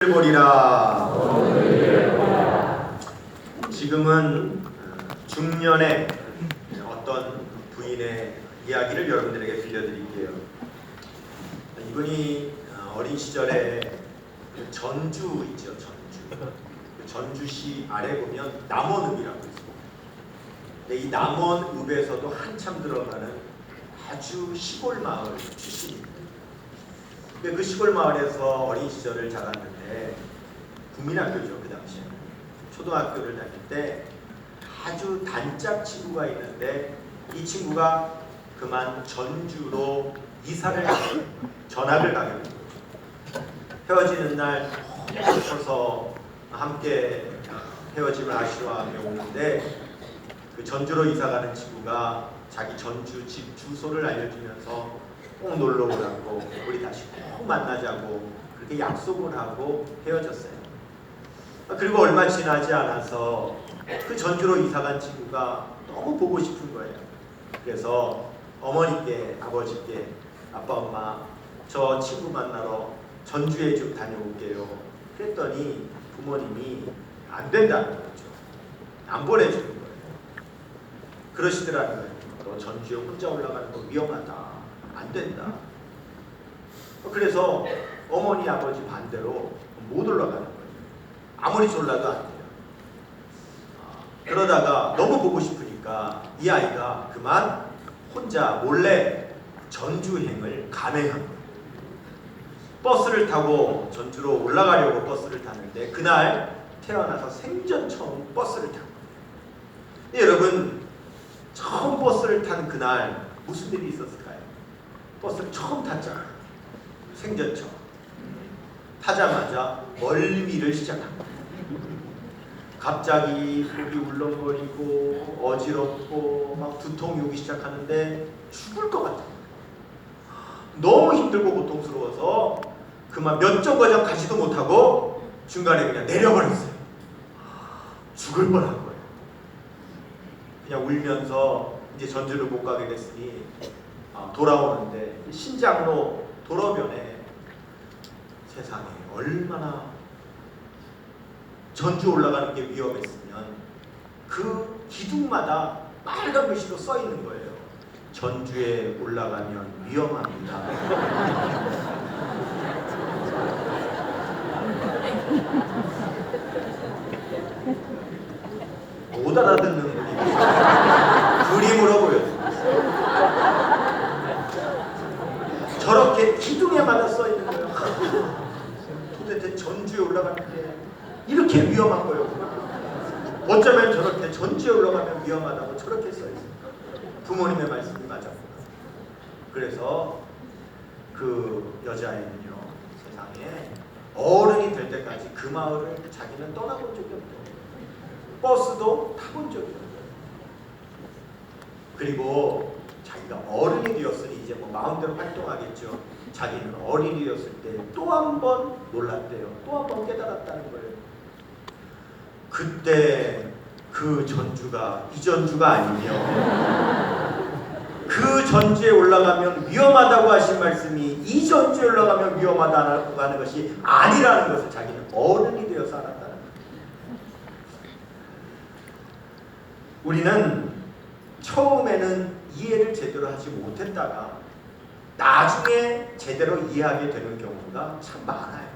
너희를 보리라. 지금은 중년의 어떤 부인의 이야기를 여러분들에게 들려드릴게요. 이분이 어린 시절에 전주 있죠, 전주. 전주시 아래 보면 남원읍이라고 있습니다. 근데 이 남원읍에서도 한참 들어가는 아주 시골 마을 출신입니다. 그 시골 마을에서 어린 시절을 자랐는데 국민학교죠, 그 당시에. 초등학교를 다닐 때 아주 단짝 친구가 있는데 이 친구가 그만 전주로 이사를 가게, 전학을 가게 된 거죠. 헤어지는 날 서서 함께 헤어짐을 아쉬워하며 오는데 그 전주로 이사가는 친구가 자기 전주 집 주소를 알려주면서 꼭 놀러 오라고, 우리 다시 꼭 만나자고 그렇게 약속을 하고 헤어졌어요. 그리고 얼마 지나지 않아서 그 전주로 이사간 친구가 너무 보고 싶은 거예요. 그래서 어머니께, 아버지께, 아빠, 엄마, 저 친구 만나러 전주에 좀 다녀올게요. 그랬더니 부모님이 안 된다는 거죠. 안 보내주는 거예요. 그러시더라는 거예요. 너 전주에 혼자 올라가는 거 위험하다. 안 된다. 그래서 어머니, 아버지 반대로 못 올라가는 거예요. 아무리 졸라도 안 돼요. 그러다가 너무 보고 싶으니까 이 아이가 그만 혼자 몰래 전주행을 감행한 거예요. 버스를 타고 전주로 올라가려고 버스를 탔는데 그날 태어나서 생전 처음 버스를 탄 거예요. 여러분, 처음 버스를 탄 그날 무슨 일이 있었을까요? 버스를 처음 탔잖아요. 생전 처음. 타자마자 멀미를 시작합니다. 갑자기 속이 울렁거리고 어지럽고 막 두통이 오기 시작하는데 죽을 것 같아요. 너무 힘들고 고통스러워서 그만 몇 정거장 가지도 못하고 중간에 그냥 내려버렸어요. 죽을 뻔한 거예요. 그냥 울면서 이제 전주를 못 가게 됐으니 돌아오는데 신장로 도로변에 세상에 얼마나 전주 올라가는 게 위험했으면 그 기둥마다 빨간 글씨로 써 있는 거예요. 전주에 올라가면 위험합니다. 못 알아듣는 분이 그림으로 보여줍니다. 저렇게 기둥에마다 써 있는 거예요. 도대체 전주에 올라가는데 이렇게 위험한 거예요. 어쩌면 저렇게 전주에 올라가면 위험하다고 저렇게 써 있어요. 부모님의 말씀이 맞았구나. 그래서 그 여자애는요, 세상에 어른이 될 때까지 그 마을을 자기는 떠나본 적이 없대요. 버스도 타본 적이 없대요. 그리고 자기가 어른이 되었으니 이제 뭐 마음대로 활동하겠죠. 자기는 어린이 되었을 때 또 한 번 놀랐대요. 또 한 번 깨달았다는 거예요. 그때 그 전주가 이 전주가 아니며 그 전주에 올라가면 위험하다고 하신 말씀이 이 전주에 올라가면 위험하다고 하는 것이 아니라는 것을 자기는 어른이 되어서 알았다는 거예요. 우리는 처음에는 이해를 제대로 하지 못했다가 나중에 제대로 이해하게 되는 경우가 참 많아요.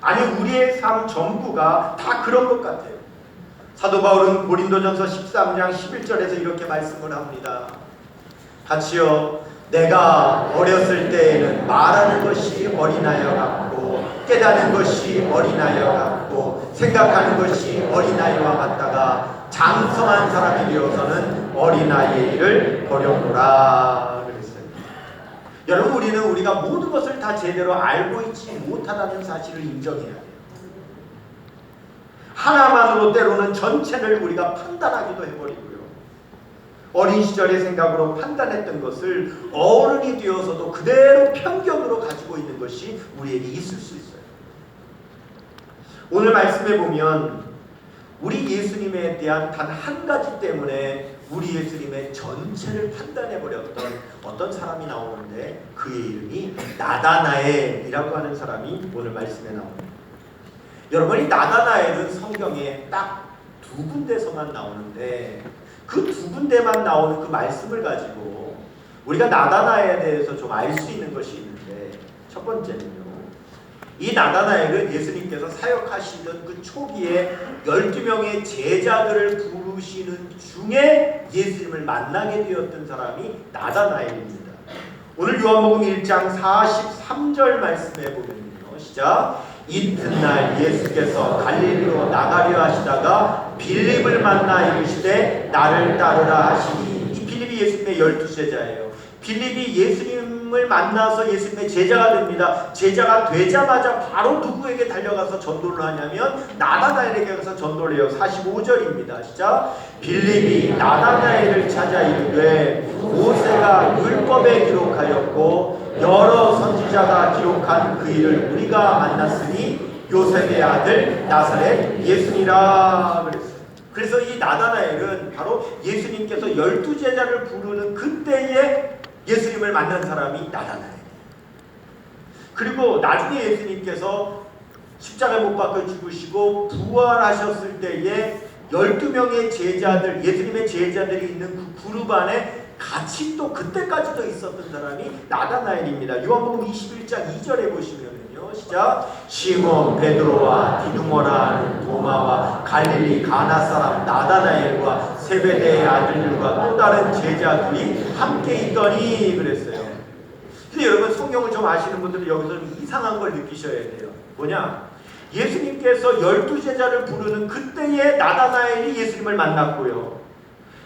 아니, 우리의 삶 전부가 다 그런 것 같아요. 사도 바울은 고린도전서 13장 11절에서 이렇게 말씀을 합니다. 같이요. 내가 어렸을 때에는 말하는 것이 어린아이와 같고 깨닫는 것이 어린아이와 같고 생각하는 것이 어린아이와 같다가 장성한 사람이 되어서는 어린아이의 일을 버렸노라 그랬어요. 여러분, 우리가 모든 것을 다 제대로 알고 있지 못하다는 사실을 인정해야 돼요. 하나만으로 때로는 전체를 우리가 판단하기도 해버리고요. 어린 시절의 생각으로 판단했던 것을 어른이 되어서도 그대로 편견으로 가지고 있는 것이 우리에게 있을 수 있어요. 오늘 말씀에 보면 우리 예수님에 대한 단 한 가지 때문에 우리 예수님의 전체를 판단해버렸던 어떤 사람이 나오는데 그의 이름이 나다나엘이라고 하는 사람이 오늘 말씀에 나옵니다. 여러분이 나다나엘은 성경에 딱 두 군데서만 나오는데 그 두 군데만 나오는 그 말씀을 가지고 우리가 나다나엘에 대해서 좀 알 수 있는 것이 있는데, 첫 번째는요, 이 나다나엘은 예수님께서 사역하시던 그 초기에 12명의 제자들을 부르시는 중에 예수님을 만나게 되었던 사람이 나다나엘입니다. 오늘 요한복음 1장 43절 말씀에 보면요, 시작. 이튿날 예수께서 갈릴리로 나가려 하시다가 빌립을 만나 이르시되 나를 따르라 하시니, 이 빌립이 예수님의 12제자예요. 빌립이 예수님을 만나서 예수님의 제자가 됩니다. 제자가 되자마자 바로 누구에게 달려가서 전도를 하냐면 나다나엘에게 가서 전도를 해요. 45절입니다. 시작. 빌립이 나다나엘을 찾아 이르되 모세가 율법에 기록하였고 여러 선지자가 기록한 그 일을 우리가 만났으니 요셉의 아들 나사렛 예수니라 그랬어요. 그래서 이 나다나엘은 바로 예수님께서 12제자를 부르는 그때에 예수님을 만난 사람이 나다나엘이에요. 그리고 나중에 예수님께서 십자가에 못 박혀 죽으시고 부활하셨을 때에 12명의 제자들, 예수님의 제자들이 있는 그 그룹 안에 같이 또 그때까지도 있었던 사람이 나다나엘입니다. 요한복음 21장 2절에 보시면은요, 시작. 시몬 베드로와 디두모라 하는 도마와 갈릴리 가나 사람 나다나엘과 세베대의 아들들과 또 다른 제자들이 함께 있더니 그랬어요. 근데 여러분, 성경을 좀 아시는 분들은 여기서 좀 이상한 걸 느끼셔야 돼요. 뭐냐? 예수님께서 12제자를 부르는 그때에 나다나엘이 예수님을 만났고요,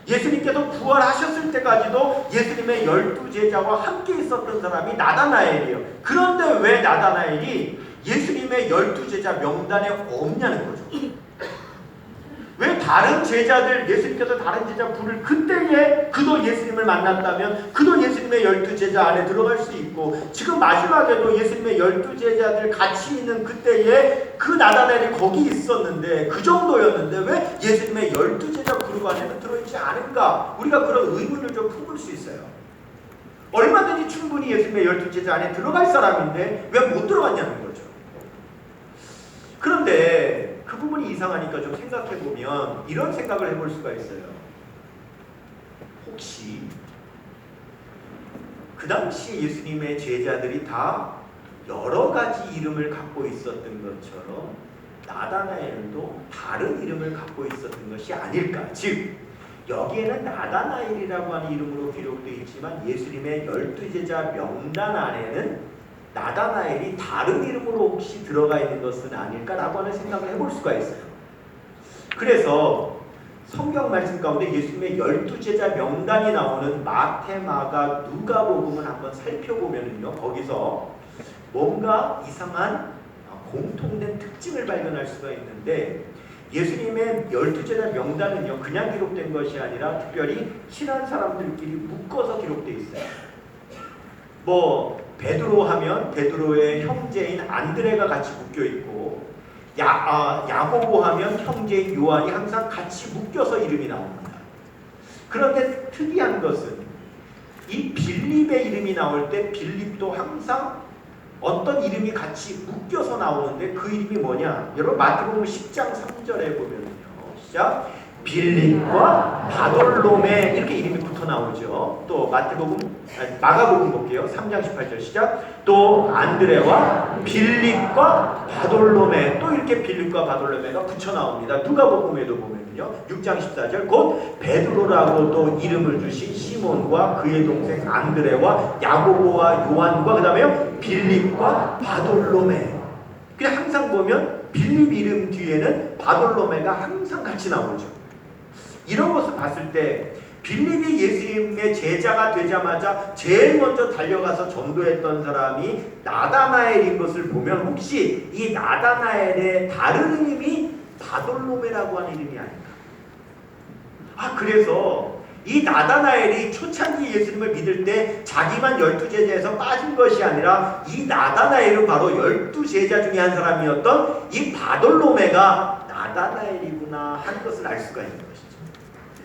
예수님께서 부활하셨을 때까지도 예수님의 12제자와 함께 있었던 사람이 나다나엘이에요. 그런데 왜 나다나엘이 예수님의 12제자 명단에 없냐는 거죠. 왜 다른 제자들, 예수님께서 다른 제자 부를 그때에 그도 예수님을 만났다면 그도 예수님의 12제자 안에 들어갈 수 있고, 지금 마지막에도 예수님의 12제자들 같이 있는 그때에 그 나다나엘이 거기 있었는데, 그 정도였는데 왜 예수님의 12제자 그룹 안에는 들어있지 않은가? 우리가 그런 의문을 좀 품을 수 있어요. 얼마든지 충분히 예수님의 12제자 안에 들어갈 사람인데 왜 못 들어갔냐는 거죠. 그런데 그 부분이 이상하니까 좀 생각해보면 이런 생각을 해볼 수가 있어요. 혹시 그 당시 예수님의 제자들이 다 여러 가지 이름을 갖고 있었던 것처럼 나다나엘도 다른 이름을 갖고 있었던 것이 아닐까? 즉, 여기에는 나다나엘이라고 하는 이름으로 기록되어 있지만 예수님의 12제자 명단 안에는 나다나엘이 다른 이름으로 혹시 들어가 있는 것은 아닐까라고 하는 생각을 해볼 수가 있어요. 그래서 성경 말씀 가운데 예수님의 12제자 명단이 나오는 마태, 마가, 누가복음을 한번 살펴보면요, 거기서 뭔가 이상한 공통된 특징을 발견할 수가 있는데, 예수님의 12제자 명단은요, 그냥 기록된 것이 아니라 특별히 친한 사람들끼리 묶어서 기록되어 있어요. 베드로 하면 베드로의 형제인 안드레가 같이 묶여 있고, 야고보 하면 형제인 요한이 항상 같이 묶여서 이름이 나옵니다. 그런데 특이한 것은 이 빌립의 이름이 나올 때 빌립도 항상 어떤 이름이 같이 묶여서 나오는데 그 이름이 뭐냐? 여러분 마태복음 10장 3절에 보면요, 시작. 빌립과 바돌로메 이렇게 이름이 붙어 나오죠. 또 마가복음 볼게요. 3장 18절 시작. 또 안드레와 빌립과 바돌로메, 또 이렇게 빌립과 바돌로메가 붙여 나옵니다. 누가복음에도 보면요, 6장 14절 곧 베드로라고 또 이름을 주신 시몬과 그의 동생 안드레와 야고보와 요한과 그 다음에 빌립과 바돌로메. 그냥 항상 보면 빌립 이름 뒤에는 바돌로메가 항상 같이 나오죠. 이런 것을 봤을 때 빌립이 예수님의 제자가 되자마자 제일 먼저 달려가서 전도했던 사람이 나다나엘인 것을 보면 혹시 이 나다나엘의 다른 이름이 바돌로메라고 하는 이름이 아닌가? 그래서 이 나다나엘이 초창기 예수님을 믿을 때 자기만 12제자에서 빠진 것이 아니라 이 나다나엘은 바로 12제자 중에 한 사람이었던 이 바돌로메가 나다나엘이구나 하는 것을 알 수가 있는 것이죠.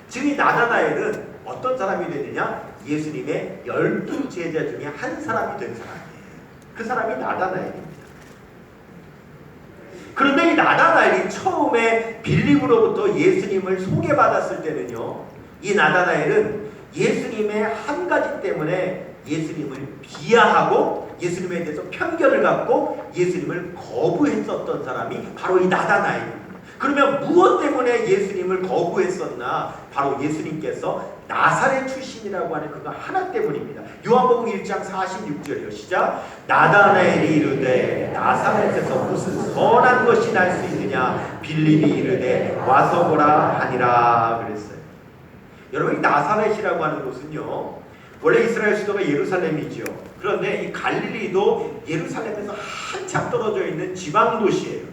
지금 이 나다나엘은 어떤 사람이 되느냐? 예수님의 12제자 중에 한 사람이 된 사람이에요. 그 사람이 나다나엘입니다. 그런데 이 나다나엘이 처음에 빌립으로부터 예수님을 소개받았을 때는요, 이 나다나엘은 예수님의 한 가지 때문에 예수님을 비하하고 예수님에 대해서 편견을 갖고 예수님을 거부했었던 사람이 바로 이 나다나엘입니다. 그러면 무엇 때문에 예수님을 거부했었나? 바로 예수님께서 나사렛 출신이라고 하는 그거 하나 때문입니다. 요한복음 1장 46절이요. 시작. 나다나엘이 이르되 나사렛에서 무슨 선한 것이 날 수 있느냐? 빌립이 이르되 와서 보라 하니라 그랬어요. 여러분, 이 나사렛이라고 하는 곳은요, 원래 이스라엘 수도가 예루살렘이죠. 그런데 이 갈릴리도 예루살렘에서 한참 떨어져 있는 지방 도시예요.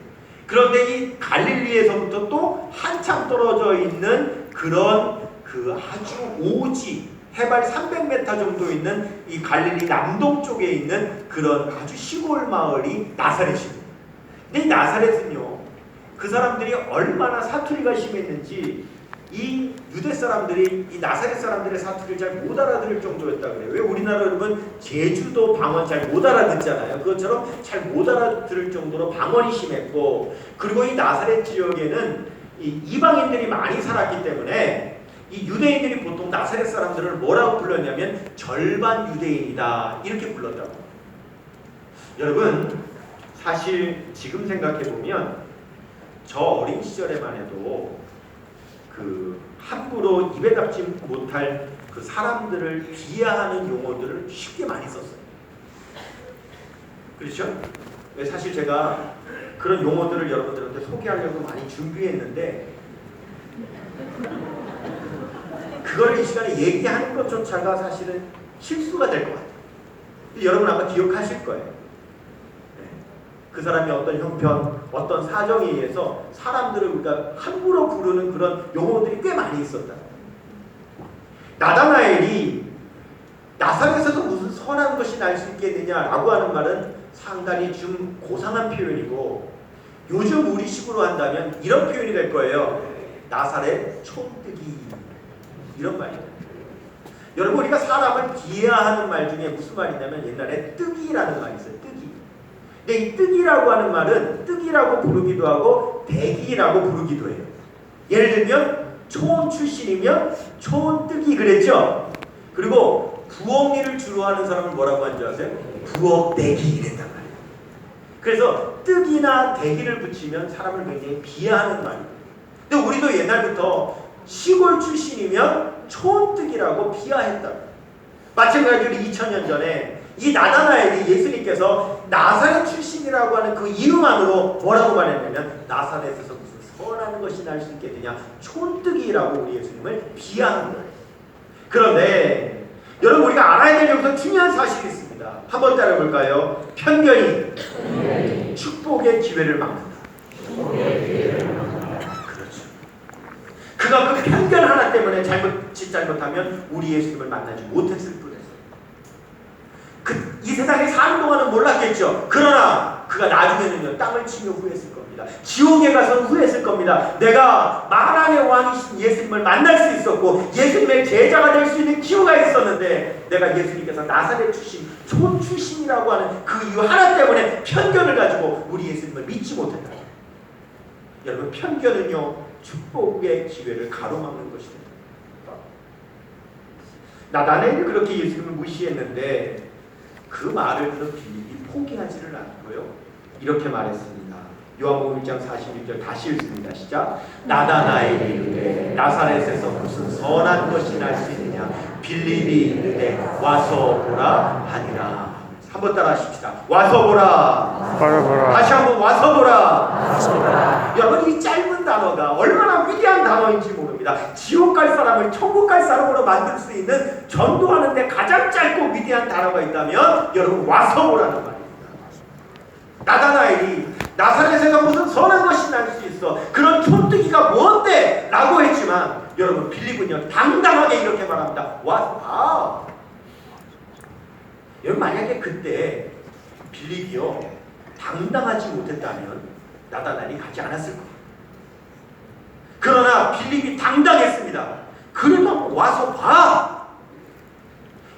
그런데 이 갈릴리에서부터 또 한참 떨어져 있는 그런 아주 오지 해발 300m 정도 있는 이 갈릴리 남동쪽에 있는 그런 아주 시골 마을이 나사렛입니다. 근데 이 나사렛은요, 그 사람들이 얼마나 사투리가 심했는지 이 유대 사람들이 이 나사렛 사람들의 사투리를 잘 못 알아들을 정도였다 그래요. 왜? 우리나라 여러분 제주도 방언 잘 못 알아듣잖아요. 그것처럼 잘 못 알아들을 정도로 방언이 심했고, 그리고 이 나사렛 지역에는 이 이방인들이 많이 살았기 때문에 이 유대인들이 보통 나사렛 사람들을 뭐라고 불렀냐면 절반 유대인이다 이렇게 불렀다고. 여러분, 사실 지금 생각해 보면 저 어린 시절에만 해도 함부로 입에 담지 못할 그 사람들을 비하하는 용어들을 쉽게 많이 썼어요. 그렇죠? 사실 제가 그런 용어들을 여러분들한테 소개하려고 많이 준비했는데 그걸 이 시간에 얘기하는 것조차가 사실은 실수가 될 것 같아요. 여러분 아마 기억하실 거예요. 그 사람이 어떤 형편, 어떤 사정에 의해서 사람들을 우리가 함부로 부르는 그런 용어들이 꽤 많이 있었다. 나다나엘이 나사렛에서 무슨 선한 것이 날 수 있겠느냐라고 하는 말은 상당히 좀 고상한 표현이고, 요즘 우리식으로 한다면 이런 표현이 될 거예요. 나사렛 촌뜨기, 이런 말이에요. 여러분, 우리가 사람을 비하하는 말 중에 무슨 말이 있냐면 옛날에 뜨기라는 말이 있어요. 뜨기. 근데 이 뜨기라고 하는 말은 뜨기라고 부르기도 하고 대기라고 부르기도 해요. 예를 들면 촌 출신이면 촌뜨기 그랬죠. 그리고 부엌 일을 주로 하는 사람을 뭐라고 하는 줄 아세요? 부엌대기 이랬단 말이에요. 그래서 뜨기나 대기를 붙이면 사람을 굉장히 비하하는 말이에요. 근데 우리도 옛날부터 시골 출신이면 촌뜨기라고 비하했다. 마찬가지로 2000년 전에 이 나다나엘이 예수님께서 나사렛 출신이라고 하는 그 이름 안으로 뭐라고 말했냐면 나사렛에서 무슨 선한 것이 날 수 있겠느냐, 촌뜨기라고 우리 예수님을 비하한 거예요. 그런데 여러분, 우리가 알아야 될 여기서 중요한 사실이 있습니다. 한번 따라해볼까요? 편견이 축복의 기회를 막는다. 그렇죠. 그가 그 편견 하나 때문에 잘못하면 우리 예수님을 만나지 못했을 뿐. 이 세상에 사는 동안은 몰랐겠죠. 그러나 그가 나중에는요, 땅을 치며 후회했을 겁니다. 지옥에 가서 후회했을 겁니다. 내가 만왕의 왕이신 예수님을 만날 수 있었고 예수님의 제자가 될 수 있는 기회가 있었는데 내가 예수님께서 나사렛 출신, 촌 출신이라고 하는 그 이유 하나 때문에 편견을 가지고 우리 예수님을 믿지 못했다. 여러분, 편견은요, 축복의 기회를 가로막는 것입니다. 나다나엘이 그렇게 예수님을 무시했는데 그 말을 들은 빌립이 포기하지를 않고요, 이렇게 말했습니다. 요한복음 1장 46절 다시 읽습니다. 시작. 나다나엘이 이르되 나사렛에서 무슨 선한 것이 날 수 있느냐? 빌립이 이르되 와서 보라 하니라. 한번 따라 하십시다. 와서 보라. 다시 한번 와서 보라. 여러분, 이 짧은 단어가 얼마나 위대한 단어인지 모릅니다. 지옥 갈 사람을 천국 갈 사람으로 만들 수 있는, 전도하는데 가장 짧고 위대한 단어가 있다면 여러분, 와서 보라는 말입니다. 나다나엘이 나사렛에서 무슨 선한 것이 날 수 있어, 그런 촌뜨기가 뭔데? 라고 했지만 여러분, 빌립은요 당당하게 이렇게 말합니다. 와서 봐. 여러분, 만약에 그때 빌립이요 당당하지 못했다면 나다나엘이 가지 않았을 거예요. 그러나 빌립이 당당했습니다. 그러면 와서 봐.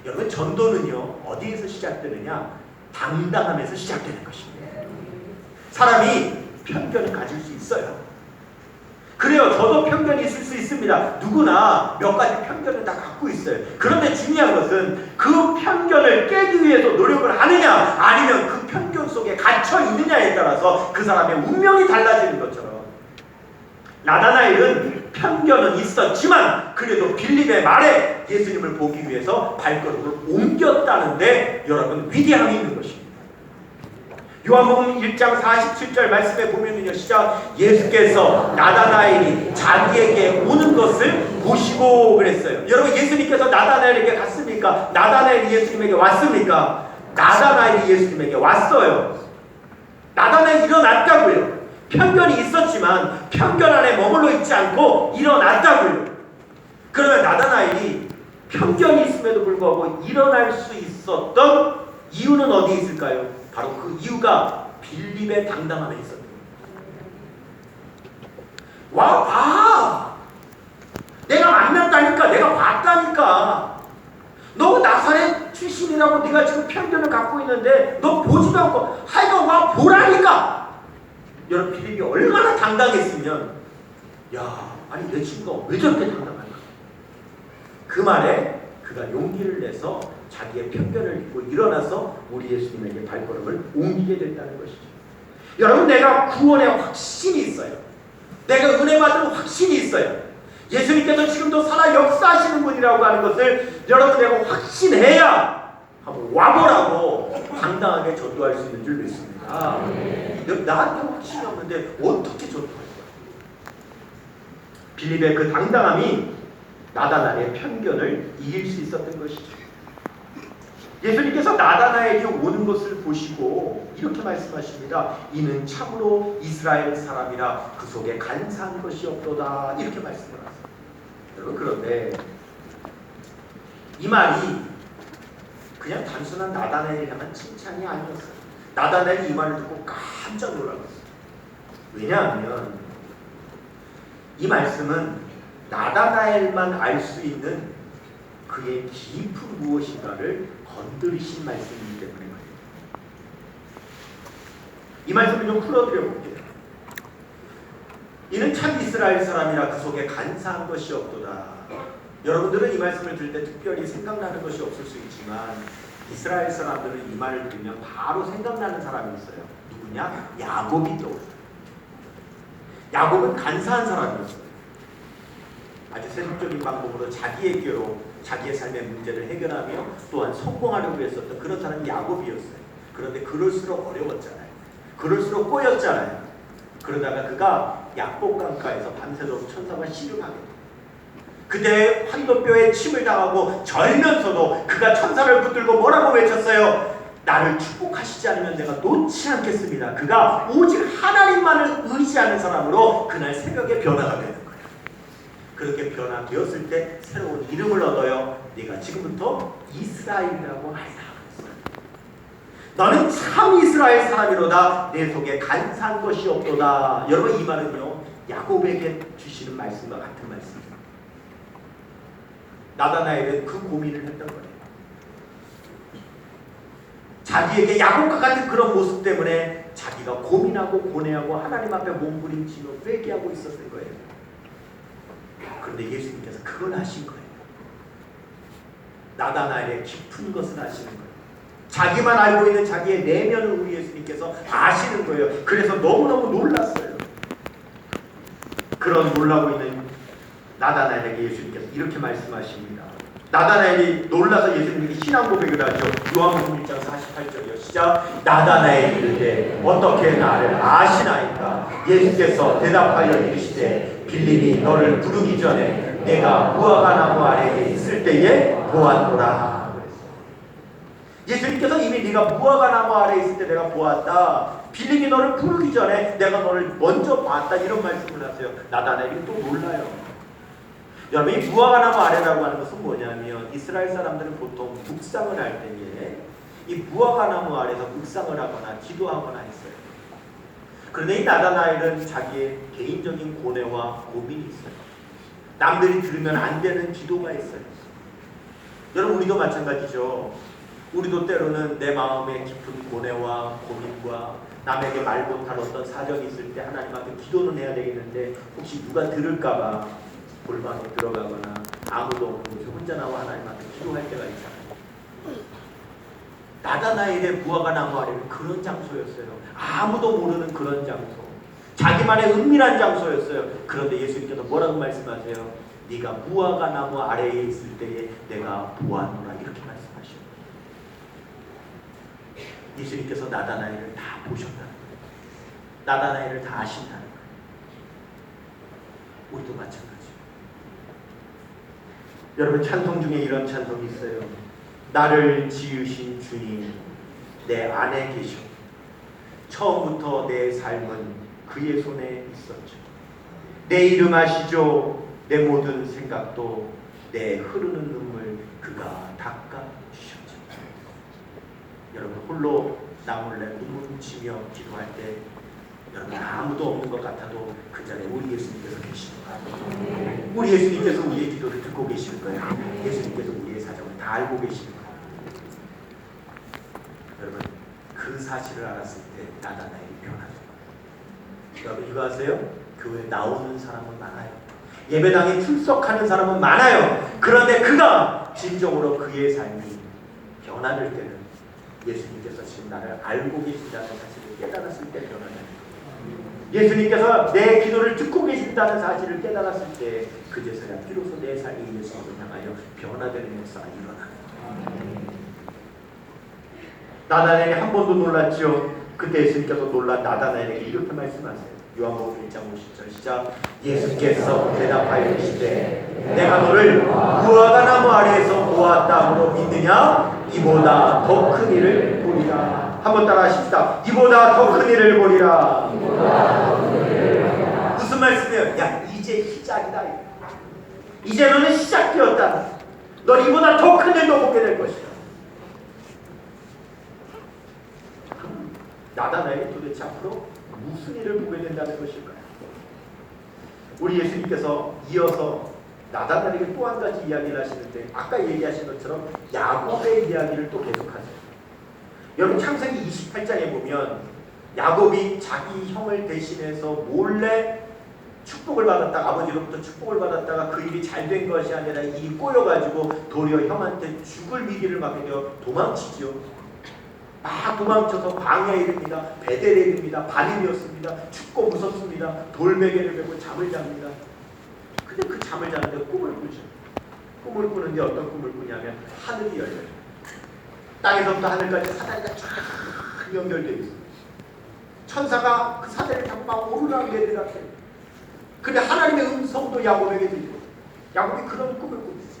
여러분, 전도는요 어디에서 시작되느냐? 당당함에서 시작되는 것입니다. 사람이 편견을 가질 수 있어요. 그래요. 저도 편견이 있을 수 있습니다. 누구나 몇 가지 편견을 다 갖고 있어요. 그런데 중요한 것은 그 편견을 깨기 위해서 노력을 하느냐 아니면 그 편견 속에 갇혀 있느냐에 따라서 그 사람의 운명이 달라지는 것처럼 나다나엘은 편견은 있었지만 그래도 빌립의 말에 예수님을 보기 위해서 발걸음을 옮겼다는데 여러분 위대함이 있는 것입니다. 요한복음 1장 47절 말씀에 보면은요, 시작, 예수께서 나다나엘이 자기에게 오는 것을 보시고 그랬어요. 여러분, 예수님께서 나다나엘에게 갔습니까? 나다나엘이 예수님에게 왔습니까? 나다나엘이 예수님에게 왔어요. 나다나엘이 일어났다고요. 편견이 있었지만 편견 안에 머물러 있지 않고 일어났다고요. 그러면 나다나엘이 편견이 있음에도 불구하고 일어날 수 있었던 이유는 어디에 있을까요? 바로 그 이유가 빌립의 당당함에 있었던 거예요. 와, 봐! 내가 만났다니까, 내가 봤다니까. 너 나사렛 출신이라고 네가 지금 편견을 갖고 있는데 너 보지도 않고 하여간 와 보라니까. 여러분, 빌립이 얼마나 당당했으면, 야, 아니 내 친구가 왜 저렇게 당당할까? 그 말에 그가 용기를 내서 자기의 편견을 잊고 일어나서 우리 예수님에게 발걸음을 옮기게 됐다는 것이죠. 여러분, 내가 구원의 확신이 있어요. 내가 은혜 받은 확신이 있어요. 예수님께서 지금도 살아 역사하시는 분이라고 하는 것을 여러분 내가 확신해야 한번 와보라고 당당하게 전도할 수 있는 줄 믿습니다. 나한테 확신이 없는데 어떻게 전도할 거야? 빌립의 그 당당함이 나다나엘의 편견을 이길 수 있었던 것이죠. 예수님께서 나다나엘이 오는 것을 보시고 이렇게 말씀하십니다. 이는 참으로 이스라엘 사람이라 그 속에 간사한 것이 없도다. 이렇게 말씀을 하세요. 여러분, 그런데 이 말이 그냥 단순한 나다나엘에 향한 칭찬이 아니었어요. 나다나엘이 이 말을 듣고 깜짝 놀랐어요. 왜냐하면 이 말씀은 나다나엘만 알 수 있는 그의 깊은 무엇인가를 건드리신 말씀이기 때문에 그래요. 이 말씀을 좀 풀어드려 볼게요. 이는 참 이스라엘 사람이라 그 속에 간사한 것이 없도다. 여러분들은 이 말씀을 들을 때 특별히 생각나는 것이 없을 수 있지만 이스라엘 사람들은 이 말을 들으면 바로 생각나는 사람이 있어요. 누구냐? 야곱이 떠올라요. 야곱은 간사한 사람이었어요. 아주 세속적인 방법으로 자기에게로 자기의 삶의 문제를 해결하며 또한 성공하려고 했었던 그런 사람이 야곱이었어요. 그런데 그럴수록 어려웠잖아요. 그럴수록 꼬였잖아요. 그러다가 그가 약복강가에서 밤새도록 천사와 씨름하게 돼요. 그때 황도뼈에 침을 당하고 절면서도 그가 천사를 붙들고 뭐라고 외쳤어요? 나를 축복하시지 않으면 내가 놓지 않겠습니다. 그가 오직 하나님만을 의지하는 사람으로 그날 새벽에 변화가 되는 거예요. 그렇게 변화되었을 때 새로운 이름을 얻어요. 네가 지금부터 이스라엘이라고 하리라. 너는 참 이스라엘 사람이로다. 내 속에 간사한 것이 없도다. 여러분, 이 말은요, 야곱에게 주시는 말씀과 같은 말씀입니다. 나다나엘은 그 고민을 했던 거예요. 자기에게 야곱과 같은 그런 모습 때문에 자기가 고민하고 고뇌하고 하나님 앞에 몸부림치며 회개하고 있었을 거예요. 그런데 예수님께서 그걸 하신 거예요. 나다나엘의 깊은 것을 아시는 거예요. 자기만 알고 있는 자기의 내면을 우리 예수님께서 아시는 거예요. 그래서 너무너무 놀랐어요. 그런 놀라고 있는 나다나엘에게 예수님께서 이렇게 말씀하십니다. 나다나엘이 놀라서 예수님에게 신앙 고백을 하죠. 요한복음 1장 48절이요. 시작. 나다나엘이 이르되 어떻게 나를 아시나이까? 예수께서 대답하여 이르시되 빌립이 너를 부르기 전에 내가 무화과 나무 아래에 있을 때에 보았노라. 예수님께서 이미 네가 무화과 나무 아래에 있을 때 내가 보았다. 빌립이 너를 부르기 전에 내가 너를 먼저 봤다. 이런 말씀을 하세요. 나다나엘이 또 놀라요. 여러분, 이 무화과 나무 아래라고 하는 것은 뭐냐면 이스라엘 사람들은 보통 묵상을 할 때에 이 무화과 나무 아래서 묵상을 하거나 기도하거나 했어요. 그런데 이 나다나엘은 자기의 개인적인 고뇌와 고민이 있어요. 남들이 들으면 안 되는 기도가 있어요. 여러분, 우리도 마찬가지죠. 우리도 때로는 내 마음에 깊은 고뇌와 고민과 남에게 말 못할 어떤 사정이 있을 때 하나님 앞에 기도는 해야 되겠는데 혹시 누가 들을까봐 골방에 들어가거나 아무도 없는 곳에 혼자 나와 하나님 앞에 기도할 때가 있잖아요. 나다나엘의 무화과 나무 아래는 그런 장소였어요. 아무도 모르는 그런 장소, 자기만의 은밀한 장소였어요. 그런데 예수님께서 뭐라고 말씀하세요? 네가 무화과 나무 아래에 있을 때에 내가 보았노라, 이렇게 말씀하셔요. 예수님께서 나다나엘을 다 보셨다는 거예요. 나다나엘을 다 아신다는 거예요. 우리도 마찬가지예요. 여러분, 찬송 중에 이런 찬송이 있어요. 나를 지으신 주님 내 안에 계셔. 처음부터 내 삶은 그의 손에 있었죠. 내 이름 아시죠? 내 모든 생각도 내 흐르는 눈물 그가 닦아주셨죠. 여러분, 홀로 나 몰래 눈물 훔치며 기도할 때 여러분 아무도 없는 것 같아도 그 자리에 우리 예수님께서 계시는 거예요. 우리 예수님께서 우리의 기도를 듣고 계시는 거예요. 예수님께서 우리의 사정을 다 알고 계시는 거예요. 여러분, 그 사실을 알았을 때 나다나엘이 변하죠. 여러분 이거 아세요? 교회에 나오는 사람은 많아요. 예배당에 출석하는 사람은 많아요. 그런데 그가 진정으로 그의 삶이 변화될 때는 예수님께서 지금 나를 알고 계신다는 사실을 깨달았을 때 변화되는 거예요. 예수님께서 내 기도를 듣고 계신다는 사실을 깨달았을 때 그제서야 비로소 내 삶이 예수님을 향하여 변화되는 역사가 일어나는 거예요. 나다나엘이 한 번도 놀랐죠. 그때 예수님께서 놀란 나다나엘에게 이렇게 말씀하세요. 요한복음 1장 50절 시작. 예수께서 대답하여 이르시되 내가 너를 무화과 나무 아래에서 보았다 함으로 믿느냐? 이보다 더 큰 일을 보리라. 한번 따라 하십시다. 이보다 더 큰 일을 보리라. 무슨 말씀이에요? 야, 이제 시작이다. 이제 너는 시작되었다. 넌 이보다 더 큰 일도 보게 될 것이다. 나다나엘이 도대체 앞으로 무슨 일을 보게 된다는 것일까요? 우리 예수님께서 이어서 나다나엘에게 또 한 가지 이야기를 하시는데 아까 얘기하신 것처럼 야곱의 이야기를 또 계속하세요. 여러분, 창세기 28장에 보면 야곱이 자기 형을 대신해서 몰래 축복을 받았다가 아버지로부터 축복을 받았다가 그 일이 잘 된 것이 아니라 일이 꼬여가지고 도리어 형한테 죽을 위기를 맞게 되어 도망치죠. 막 도망쳐서 광야에 이릅니다. 베델에 이릅니다. 밤이었습니다. 춥고 무섭습니다. 돌베개를 메고 잠을 잡니다. 근데 그 잠을 자는데 꿈을 꾸죠. 꿈을 꾸는데 어떤 꿈을 꾸냐면 하늘이 열려요. 땅에서부터 하늘까지 사다리가 쫙 연결되어 있어요. 천사가 그 사다리를 타고 막 오르락내리락 해요. 근데 하나님의 음성도 야곱에게 들리고 야곱이 그런 꿈을 꾸고 있어요.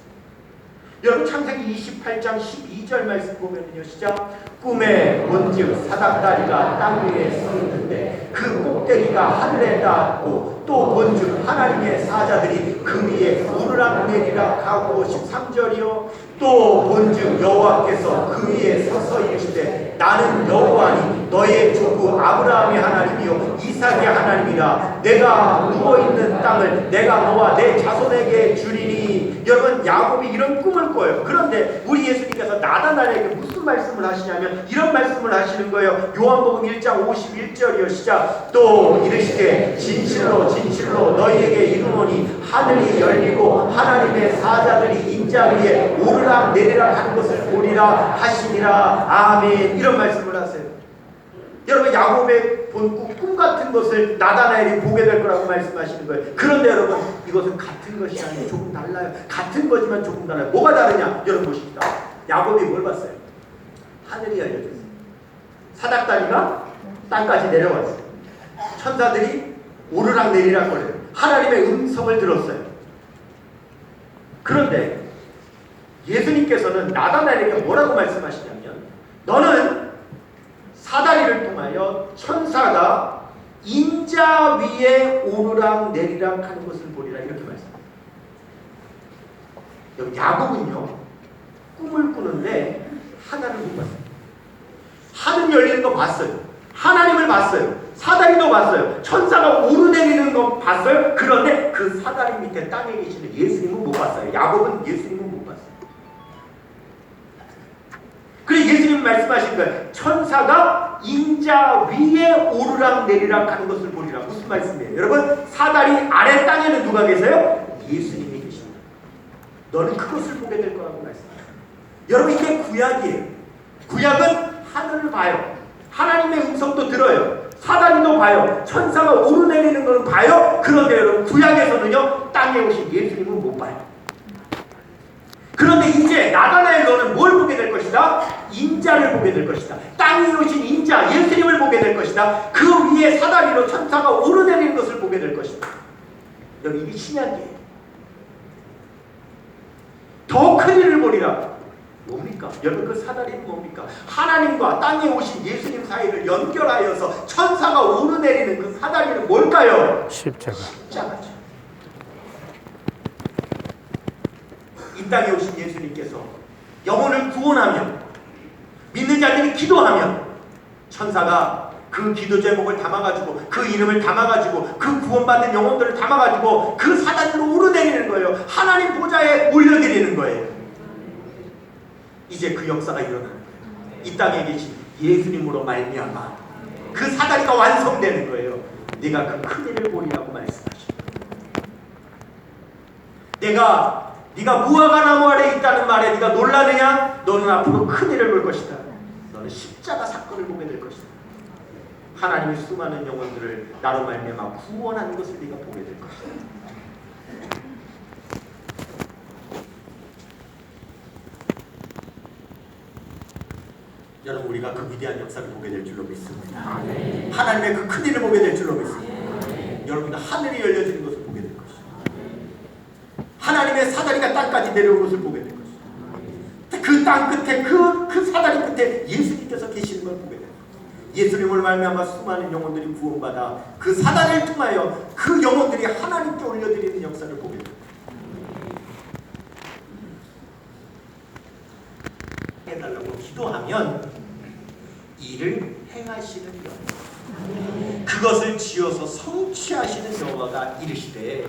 여러분, 창세기 28장 12절 말씀 보면요, 시작. 꿈에 본즉 사닥다리가 땅 위에 서 있는데 그 꼭대기가 하늘에 닿았고 또 본즉 하나님의 사자들이 그 위에 오르락내리락 하고 13절이요. 또 본즉 여호와께서 그 위에 서서 이르시되 나는 여호와니 너의 조부 아브라함의 하나님이요 이삭의 하나님이라. 내가 누워있는 땅을 내가 너와 내 자손에게 주리니. 여러분, 야곱이 이런 꿈을 꿔요. 그런데 우리 예수님께서 나다나엘에게 무슨 말씀을 하시냐면 이런 말씀을 하시는 거예요. 요한복음 1장 51절이요. 시작. 또 이르시되 진실로 진실로 너희에게 이르노니 하늘이 열리고 하나님의 사자들이 인자 위에 오르락 내리락 하는 것을 보리라 하시니라. 아멘. 이런 말씀을 하세요. 여러분, 야곱의 본 꿈 같은 것을 나다나엘이 보게 될 거라고 말씀하시는 거예요. 그런데 여러분, 이것은 같은 것이 아니고 조금 달라요. 같은 거지만 조금 달라요. 뭐가 다르냐? 여러분 보십시다. 야곱이 뭘 봤어요? 하늘이 열려졌어요. 사닥다리가 땅까지 내려왔어요. 천사들이 오르락 내리락 거려요. 하나님의 음성을 들었어요. 그런데 예수님께서는 나다나엘에게 뭐라고 말씀하시냐면 너는 사다리를 통하여 천사가 인자 위에 오르락 내리락 하는 것을 보리라, 이렇게 말씀합니다. 여기 야곱은요, 꿈을 꾸는데 하나를 못 봤어요. 하늘 열리는 거 봤어요. 하나님을 봤어요. 사다리도 봤어요. 천사가 오르내리는 거 봤어요. 그런데 그 사다리 밑에 땅에 계시는 예수님은 못 봤어요. 야곱은 예수님은 못 봤어요. 그래 예수님 말씀하신 거예요. 천사가 인자 위에 오르락 내리락 하는 것을 보리라. 무슨 말씀이에요? 여러분 사다리 아래 땅에는 누가 계세요? 예수님이 계십니다. 너는 그것을 보게 될 거라고 말씀해요. 여러분 이게 구약이에요. 구약은 하늘을 봐요. 하나님의 음성도 들어요. 사다리도 봐요. 천사가 오르내리는 걸 봐요. 그런데 여러분 구약에서는요 땅에 오신 예수님은 못 봐요. 그런데 이제 나다나엘 너는 뭘 보게 될 것이다? 인자를 보게 될 것이다. 땅에 오신 인자 예수님을 보게 될 것이다. 그 위에 사다리로 천사가 오르내리는 것을 보게 될 것이다. 여러분 이게 신약이에요. 더 큰 일을 보리라. 뭡니까? 여러분 그 사다리는 뭡니까? 하나님과 땅에 오신 예수님 사이를 연결하여서 천사가 오르내리는 그 사다리는 뭘까요? 십자가죠. 이 땅에 오신 예수님께서 영혼을 구원하며 믿는 자들이 기도하면 천사가 그 기도 제목을 담아가지고 그 이름을 담아가지고 그 구원받는 영혼들을 담아가지고 그 사다리로 오르내리는 거예요. 하나님 보좌에 올려드리는 거예요. 이제 그 역사가 일어나는 거예요. 이 땅에 계신 예수님으로 말미암아 그 사다리가 완성되는 거예요. 네가 그 큰 일을 보리라고 말씀하시고 네가 무화과 나무 아래 있다는 말에 네가 놀라느냐? 너는 앞으로 큰 일을 볼 것이다. 너는 십자가 사건을 보게 될 것이다. 하나님의 수많은 영혼들을 나로 말미암아 구원하는 것을 네가 보게 될 것이다. 여러분 우리가 그 위대한 역사를 보게 될 줄로 믿습니다. 하나님의 그 큰 일을 보게 될 줄로 믿습니다. 여러분들 하늘이 열려지는 것을 보게 될 것입니다. 하나님의 사다리가 땅까지 내려온 것을 보게 될 것입니다. 그 땅 끝에 그 사다리 끝에 예수님께서 계시는 걸 보게 됩니다. 예수님을 말미암아 수많은 영혼들이 구원받아 그 사다리를 통하여 그 영혼들이 하나님께 올려드리는 역사를 보게 됩니다. 해달라고 기도하면 이를 행하시는 여호와 그것을 지어서 성취하시는 여호와가 이르시되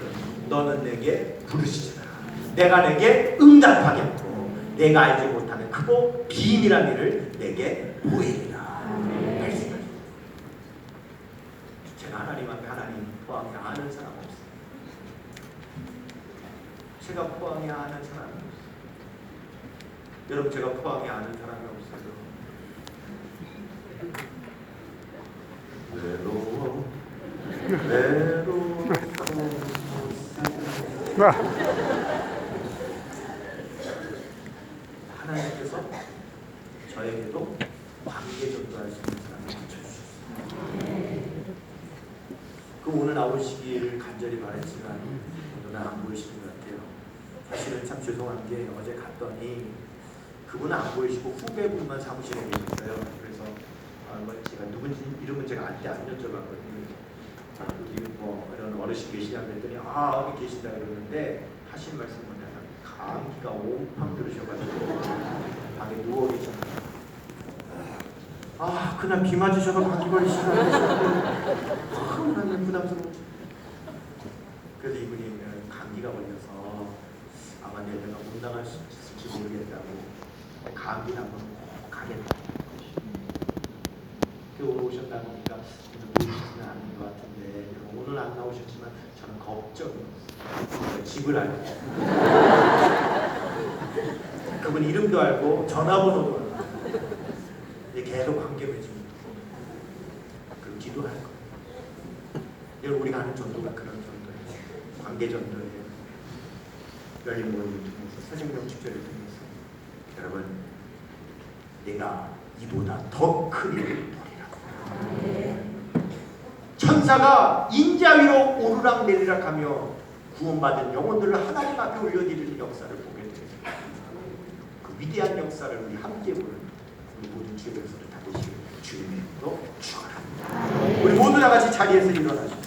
너는 내게 부르시라 내가 내게 응답하겠고 내가 알지 못하는 크고 비밀한 일을 내게 보이리라 말씀하십니다. 제가 하나님 앞에 하나님 포함이 아는 사람 없어요. 제가 포함이 아는 사람 없어요. 여러분 제가 포함이 아는 사람이 없어요. 외로워 하나님께서 저에게도 관계 전도할 수 있는 사람을 붙여주셨어요. 그 오늘 나오시기를 간절히 바랬지만 오늘은 안 보이시는 것 같아요. 사실은 참 죄송한 게 어제 갔더니 그분은 안 보이시고 후배분만 사무실에 계셨어요. 그래서 제가 누군지 이름은 제가 안 여쭤봤거든요. 여기 뭐 이런 어르신 계시냐고 했더니 여기 계신다 그러는데 하신 말씀 뭐냐면 감기가 옴팡 들으셔가지고 방에 누워 계셨는데 그날 비 맞으셔서 감기 걸리시나 나는 부담스러워. 그래서 이분이 감기가 걸려서 아마 내가 못 나갈 수 있을지 모르겠다고 감기 한번 가겠다. 오늘 오셨다 보니까 보이시지는 않는 것 같은데 오늘 안 나오셨지만 저는 걱정이 없어요. 집을 알고 그분 이름도 알고 전화번호도 알고 계속 관계 맺습니다. 그리고 기도할 거예요. 여러분 우리가 하는 전도가 그런 전도예요. 관계 전도예요. 열린 모임을 통해서 사정명 축제를 통해서 여러분 내가 이보다 더 큰 일을 보리라. 천사가 인자 위로 오르락 내리락 하며 구원받은 영혼들을 하나님 앞에 올려드리는 역사를 보게 됩니다. 그 위대한 역사를 우리 함께 보는 우리 모든 주의 백성들 다 되시길 주님의 이름으로 축원합니다. 우리 모두 다 같이 자리에서 일어나시죠.